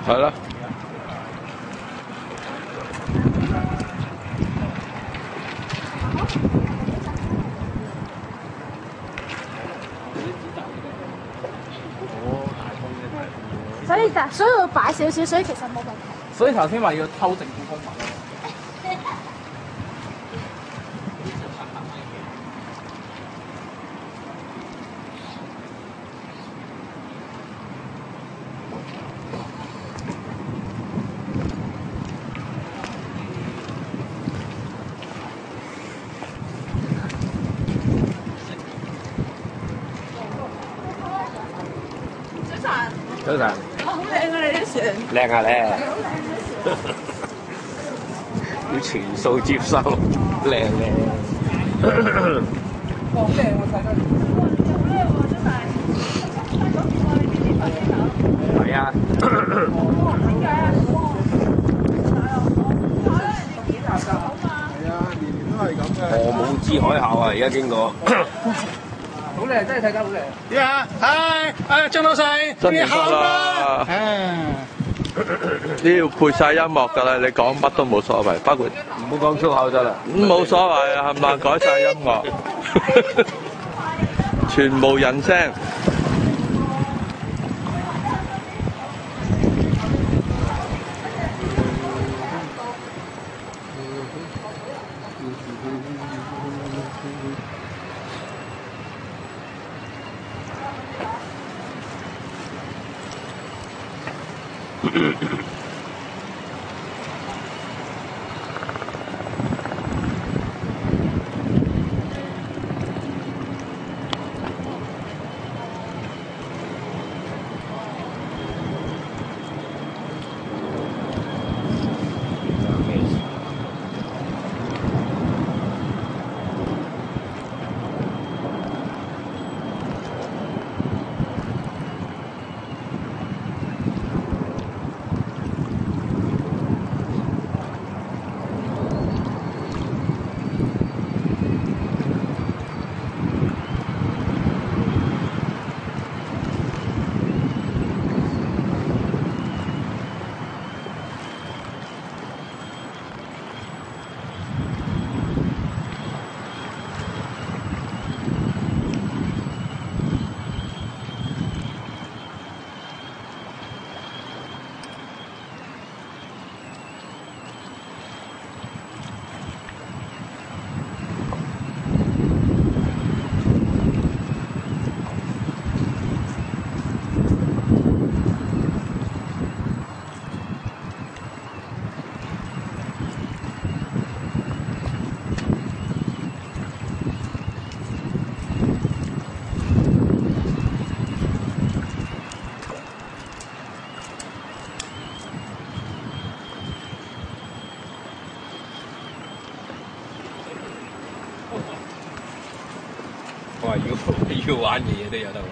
係啦。所以要擺少少，所以其實冇問題。所以頭先話要偷政府公物咯。早晨。好靚啊！你啲船。靚啊咧！要全數接收，靚靚。好靚啊！睇得。係啊。係啊，年年都係咁嘅。河姆之海峽啊，而家經過。好靚，真係睇得好靚。點啊？係，張老細，新年快樂！呢要配晒音樂㗎啦，你講乜都冇所謂，包括唔好講粗口得啦。冇所謂啊，冚唪唥改晒音樂，全無人聲。我話要玩嘅嘢都有得玩。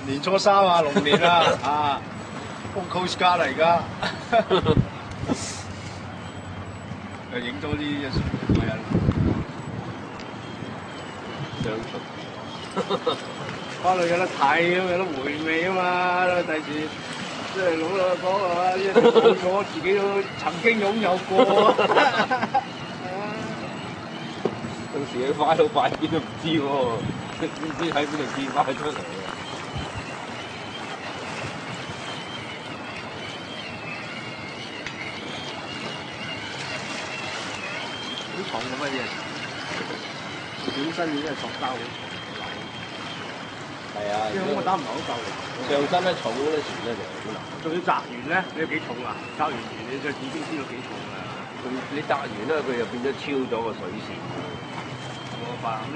年初三啊，龍年啊，幫 Coast Guard 嚟㗎，又影多啲係啊，相出。翻去有得睇，有得回味啊嘛，第時即係老實講係嘛，一冇咗自己都曾經擁有過。到時佢花到擺邊都唔知喎，唔知喺邊度見翻出嚟嘅。好重嘅乜嘢？本身已經係塑膠好重。係啊，因為我打唔係好夠力。上身咧重嗰啲船咧就好難。仲要擲完咧，你有幾重啊？擲完船你就已經知道幾重啦。你擲完咧，佢又變咗超咗個水線。冇辦法，咁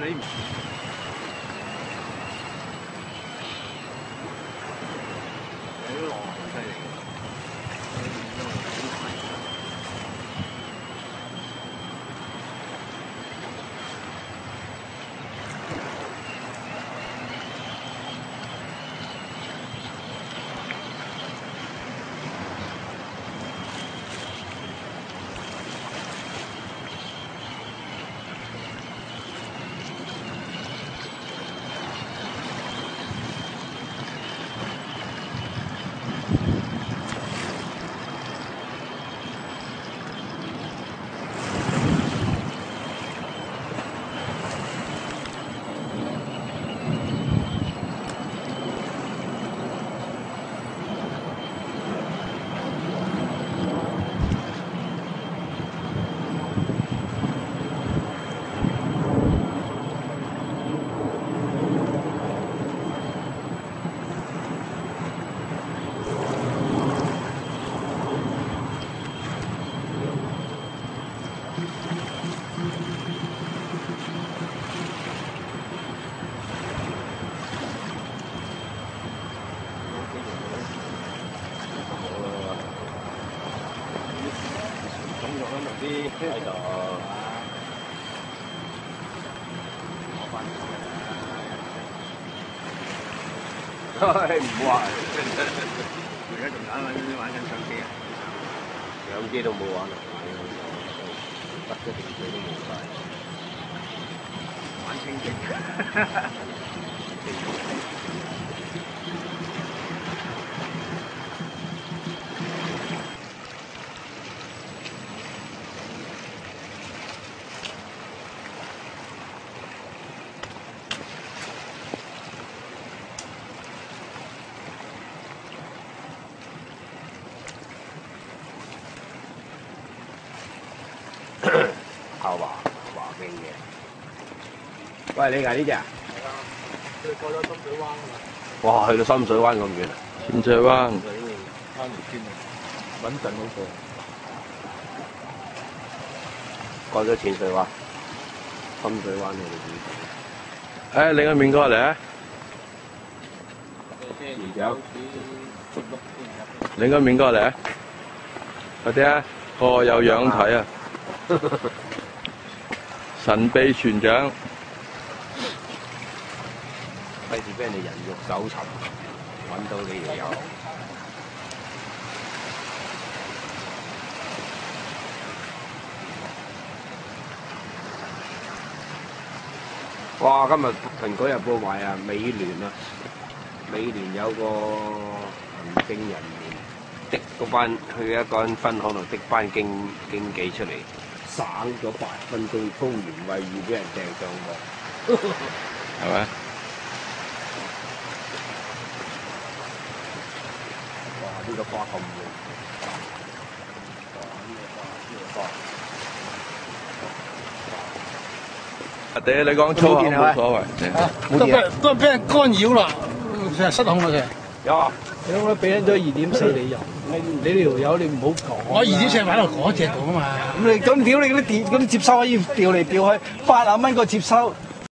你都落好犀利嘅。啲喺度。唔好話，而家仲玩緊相機啊！相機都冇玩啊！得嘅定水都冇晒，玩清靜。後華冰嘅，喂，你捱呢只啊？係啊，佢過咗深水灣㗎啦。哇，去到深水灣咁遠啊！淺水灣。啱唔見啊，穩陣嗰個。過咗淺水灣，深水灣你哋點？誒，你個面過嚟啊！船長，你個面過嚟啊！快啲啊！個有樣睇啊！神秘船長，費事俾人哋人肉搜尋，揾到你條友。哇！今日《蘋果日報》話啊，美聯啊，美聯有個行政人員的嗰班去一間分行度的班經紀出嚟。省咗8分鐘粗言穢語俾人掟上網，係咪？哇！呢個花咁靚，你講粗口冇所謂，都俾人干擾啦，成日失控啦成。有啊，我俾咗2.4理由，你條友你唔好講。我2.4擺落嗰隻度啊嘛。咁屌你嗰啲接收可以調嚟調去，80蚊個接收，